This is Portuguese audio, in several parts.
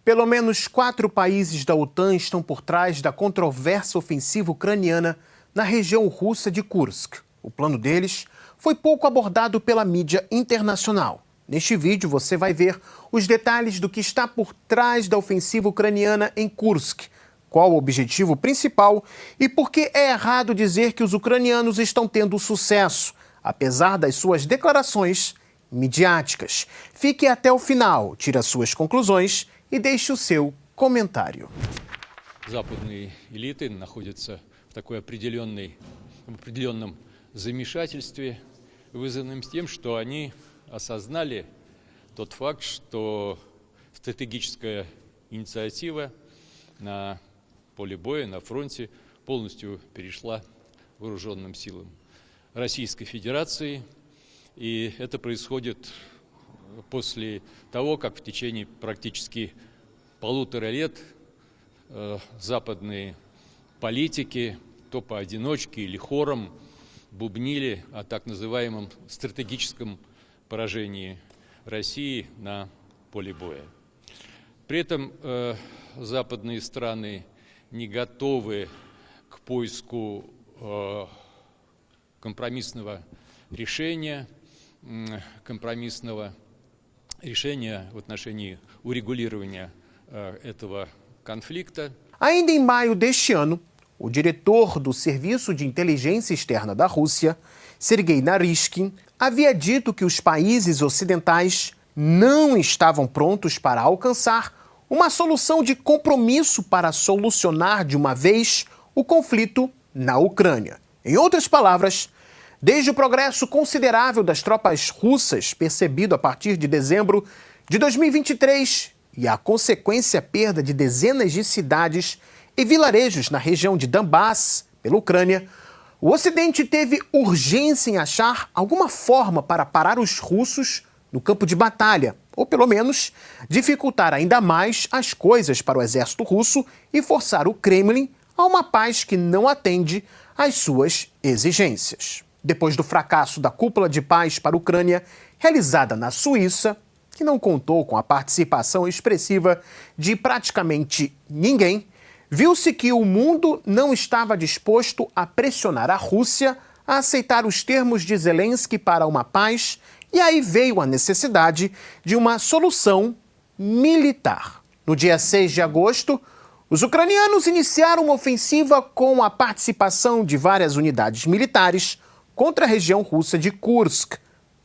Pelo menos 4 países da OTAN estão por trás da controversa ofensiva ucraniana na região russa de Kursk. O plano deles foi pouco abordado pela mídia internacional. Neste vídeo você vai ver os detalhes do que está por trás da ofensiva ucraniana em Kursk, qual o objetivo principal e por que é errado dizer que os ucranianos estão tendo sucesso, apesar das suas declarações midiáticas. Fique até o final, tire as suas conclusões e deixe o seu comentário. Западные элиты находятся в такой определенном замешательстве, вызванном тем, что они осознали тот факт, что стратегическая инициатива на поле боя, на фронте полностью перешла вооруженным силам Российской Федерации. И это происходит после того, как в течение практически 1,5 лет западные политики, то поодиночке или хором, бубнили о так называемом стратегическом поражении России на поле боя. При этом западные страны не готовы к поиску компромиссного решения в отношении урегулирования этого conflito. Ainda em maio deste ano, o diretor do Serviço de Inteligência Externa da Rússia, Sergei Naryshkin, havia dito que os países ocidentais não estavam prontos para alcançar uma solução de compromisso para solucionar de uma vez o conflito na Ucrânia. Em outras palavras, desde o progresso considerável das tropas russas percebido a partir de dezembro de 2023 e a consequência perda de dezenas de cidades e vilarejos na região de Donbass, pela Ucrânia, o Ocidente teve urgência em achar alguma forma para parar os russos no campo de batalha, ou pelo menos dificultar ainda mais as coisas para o exército russo e forçar o Kremlin a uma paz que não atende às suas exigências. Depois do fracasso da Cúpula de Paz para a Ucrânia, realizada na Suíça, que não contou com a participação expressiva de praticamente ninguém, viu-se que o mundo não estava disposto a pressionar a Rússia a aceitar os termos de Zelensky para uma paz, e aí veio a necessidade de uma solução militar. No dia 6 de agosto, os ucranianos iniciaram uma ofensiva com a participação de várias unidades militares contra a região russa de Kursk.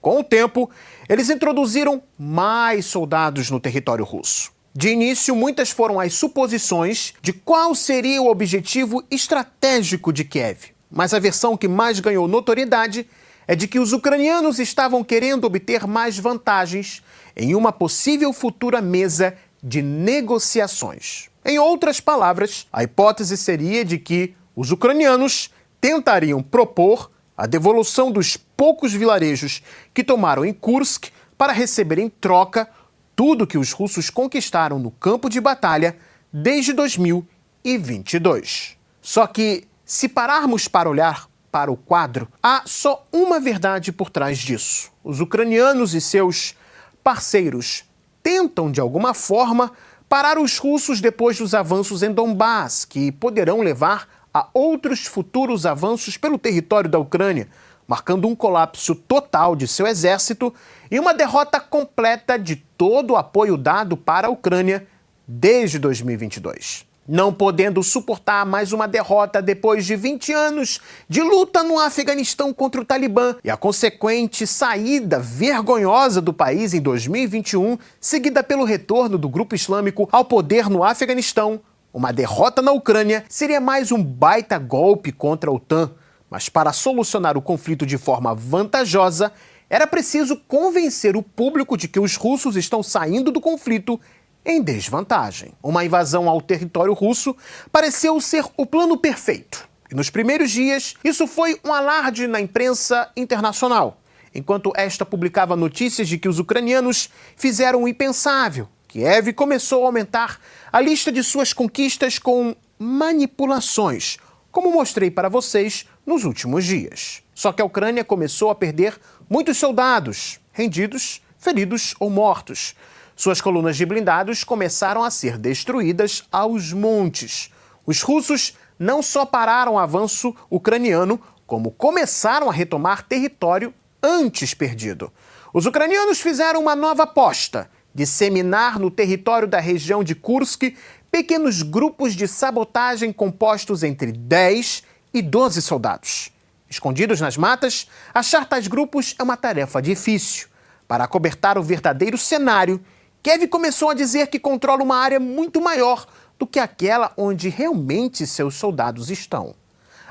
Com o tempo, eles introduziram mais soldados no território russo. De início, muitas foram as suposições de qual seria o objetivo estratégico de Kiev. Mas a versão que mais ganhou notoriedade é de que os ucranianos estavam querendo obter mais vantagens em uma possível futura mesa de negociações. Em outras palavras, a hipótese seria de que os ucranianos tentariam propor a devolução dos poucos vilarejos que tomaram em Kursk para receber em troca tudo que os russos conquistaram no campo de batalha desde 2022. Só que, se pararmos para olhar para o quadro, há só uma verdade por trás disso. Os ucranianos e seus parceiros tentam, de alguma forma, parar os russos depois dos avanços em Donbass, que poderão levar a outros futuros avanços pelo território da Ucrânia, marcando um colapso total de seu exército e uma derrota completa de todo o apoio dado para a Ucrânia desde 2022. Não podendo suportar mais uma derrota depois de 20 anos de luta no Afeganistão contra o Talibã e a consequente saída vergonhosa do país em 2021, seguida pelo retorno do grupo islâmico ao poder no Afeganistão, uma derrota na Ucrânia seria mais um baita golpe contra a OTAN. Mas para solucionar o conflito de forma vantajosa, era preciso convencer o público de que os russos estão saindo do conflito em desvantagem. Uma invasão ao território russo pareceu ser o plano perfeito. E nos primeiros dias, isso foi um alarde na imprensa internacional, enquanto esta publicava notícias de que os ucranianos fizeram o impensável. Kiev começou a aumentar a lista de suas conquistas com manipulações, como mostrei para vocês nos últimos dias. Só que a Ucrânia começou a perder muitos soldados, rendidos, feridos ou mortos. Suas colunas de blindados começaram a ser destruídas aos montes. Os russos não só pararam o avanço ucraniano, como começaram a retomar território antes perdido. Os ucranianos fizeram uma nova aposta: disseminar no território da região de Kursk pequenos grupos de sabotagem compostos entre 10 e 12 soldados. Escondidos nas matas, achar tais grupos é uma tarefa difícil. Para acobertar o verdadeiro cenário, Kiev começou a dizer que controla uma área muito maior do que aquela onde realmente seus soldados estão.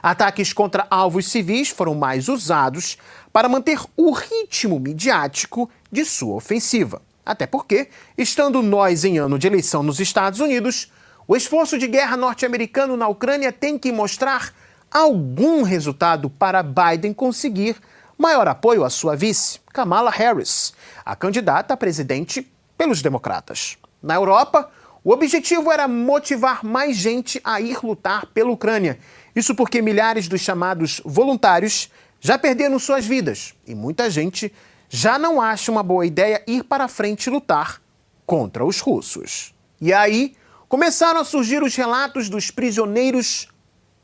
Ataques contra alvos civis foram mais usados para manter o ritmo midiático de sua ofensiva. Até porque, estando nós em ano de eleição nos Estados Unidos, o esforço de guerra norte-americano na Ucrânia tem que mostrar algum resultado para Biden conseguir maior apoio à sua vice, Kamala Harris, a candidata a presidente pelos democratas. Na Europa, o objetivo era motivar mais gente a ir lutar pela Ucrânia. Isso porque milhares dos chamados voluntários já perderam suas vidas e muita gente já não acha uma boa ideia ir para a frente e lutar contra os russos. E aí começaram a surgir os relatos dos prisioneiros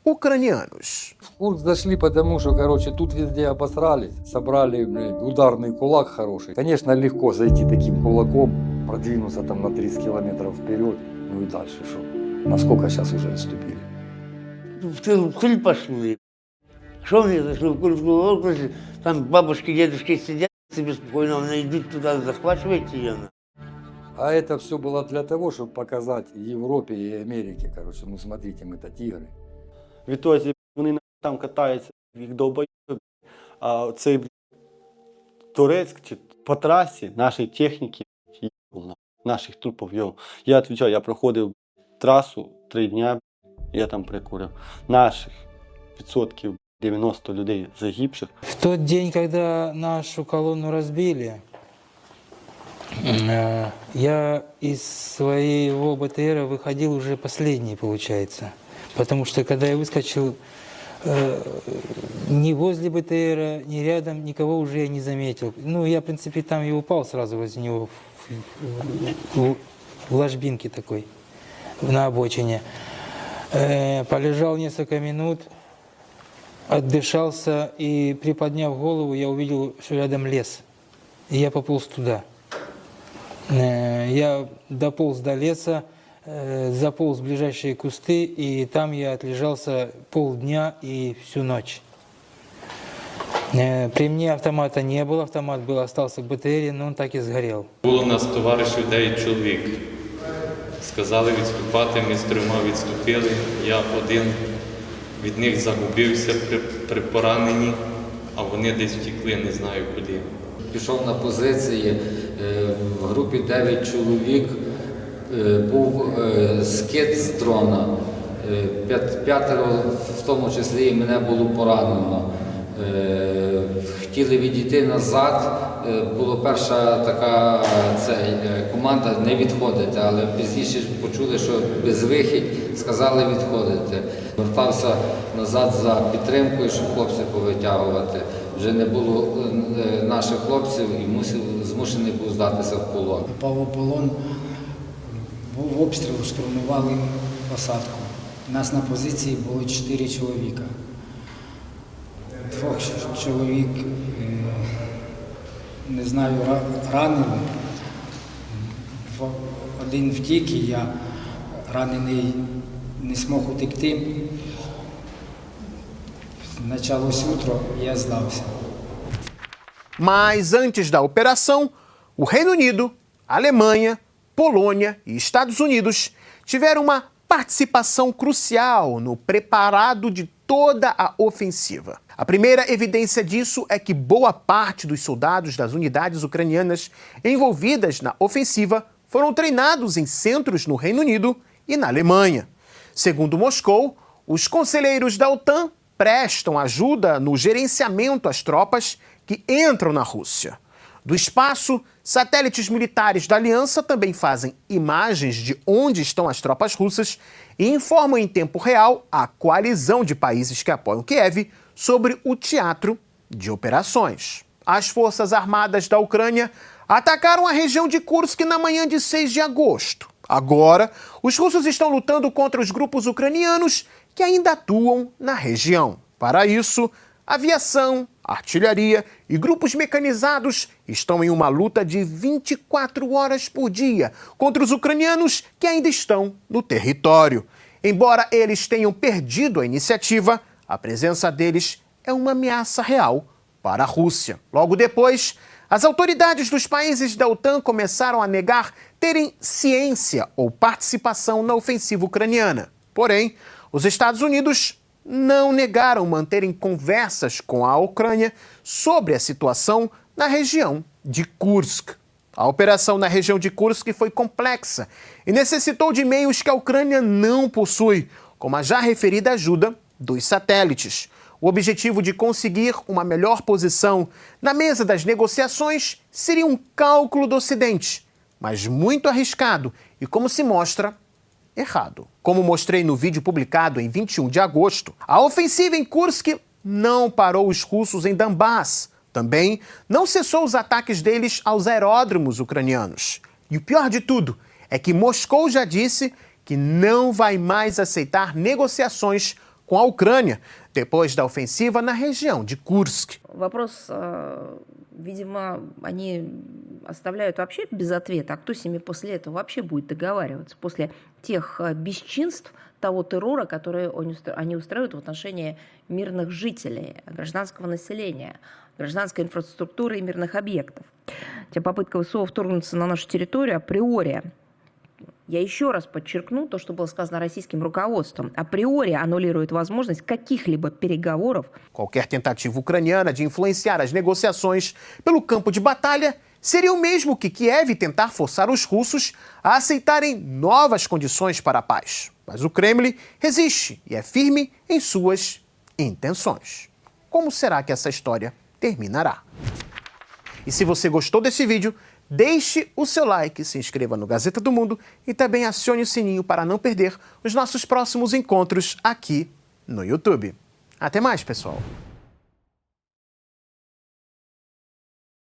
ucranianos. В Курск зашли, потому что, тут везде обосрались, собрали, ударный кулак хороший. Конечно, легко зайти таким кулаком, продвинуться там на 30 километров вперед, ну и дальше что? Насколько сейчас уже отступили? В цель пошли. Что мне зашли в Курскую область, там бабушки, дедушки сидят себе спокойно, они идут туда, захватывайте ее. А это все было для того, чтобы показать Европе и Америке, ну смотрите, мы-то тигры. Відтоді вони там катаються, їх довбають, а цей Турецьк чи по трасі нашої техніки, наших трупів. Я відповідаю, я проходив трасу 3 дня, я там прикурив. Наших відсотків 90 людей загибших. В тот день, когда нашу колонну разбили, я из своего БТРа выходил уже последний, получается. Потому что когда я выскочил, ни возле БТРа, ни рядом никого уже я не заметил. Ну, я, в принципе, там и упал сразу возле него в ложбинке такой, на обочине. Полежал несколько минут, отдышался и, приподняв голову, я увидел, что рядом лес. И я пополз туда. Я дополз до леса, заполз в ближайшие кусты, и там я отлежался полдня и всю ночь. При мне автомата не было, автомат был, остался в БТРе, но он так и сгорел. Було у нас товаришів 9 чоловік. Сказали відступати, ми з 3 відступили. Я один від них загубився при пораненні, а вони десь втекли, не знаю куди. Пішов на позиції, в групі 9 чоловік, був скид з дрона, 5, в тому числі і мене було поранено. Хотіли відійти назад, була перша така команда не відходити, але пізніше почули, що безвихідь, сказали відходити. Вертався назад за підтримкою, щоб хлопців повитягувати. Вже не було наших хлопців і змушений був здатися в полон. Попав у полон, був обстріл, штурмували посадку. У нас на позиції було 4 чоловіка. 2 чоловік, не знаю, ранили. Один втік, і я ранений не змог утекти. Началось утро, e я здався. Mas antes da operação, o Reino Unido, Alemanha, Polônia e Estados Unidos tiveram uma participação crucial no preparado de toda a ofensiva. A primeira evidência disso é que boa parte dos soldados das unidades ucranianas envolvidas na ofensiva foram treinados em centros no Reino Unido e na Alemanha. Segundo Moscou, os conselheiros da OTAN prestam ajuda no gerenciamento às tropas que entram na Rússia. Do espaço, satélites militares da aliança também fazem imagens de onde estão as tropas russas e informam em tempo real a coalizão de países que apoiam Kiev sobre o teatro de operações. As Forças Armadas da Ucrânia atacaram a região de Kursk na manhã de 6 de agosto. Agora, os russos estão lutando contra os grupos ucranianos que ainda atuam na região. Para isso, aviação, artilharia e grupos mecanizados estão em uma luta de 24 horas por dia contra os ucranianos que ainda estão no território. Embora eles tenham perdido a iniciativa, a presença deles é uma ameaça real para a Rússia. Logo depois, as autoridades dos países da OTAN começaram a negar terem ciência ou participação na ofensiva ucraniana. Porém, os Estados Unidos não negaram manterem conversas com a Ucrânia sobre a situação na região de Kursk. A operação na região de Kursk foi complexa e necessitou de meios que a Ucrânia não possui, como a já referida ajuda dos satélites. O objetivo de conseguir uma melhor posição na mesa das negociações seria um cálculo do Ocidente, mas muito arriscado e, como se mostra, errado. Como mostrei no vídeo publicado em 21 de agosto, a ofensiva em Kursk não parou os russos em Donbass. Também não cessou os ataques deles aos aeródromos ucranianos. E o pior de tudo é que Moscou já disse que não vai mais aceitar negociações com a Ucrânia depois da ofensiva na região de Kursk. Вопрос, видимо, они оставляют вообще без ответа. А кто с ними после этого вообще будет договариваться? После тех бесчинств, того террора, который они устраивают в отношении мирных жителей, гражданского населения, гражданской инфраструктуры и мирных объектов. Те попытка ВСУ вторгнуться на нашу территорию априори, я еще раз подчеркну то, что было сказано российским руководством, априори аннулирует возможность каких-либо переговоров. Qualquer tentativa ucraniana de influenciar as negociações pelo campo de batalha seria o mesmo que Kiev tentar forçar os russos a aceitarem novas condições para a paz. Mas o Kremlin resiste e é firme em suas intenções. Como será que essa história terminará? E se você gostou desse vídeo, deixe o seu like, se inscreva no Gazeta do Mundo e também acione o sininho para não perder os nossos próximos encontros aqui no YouTube. Até mais, pessoal!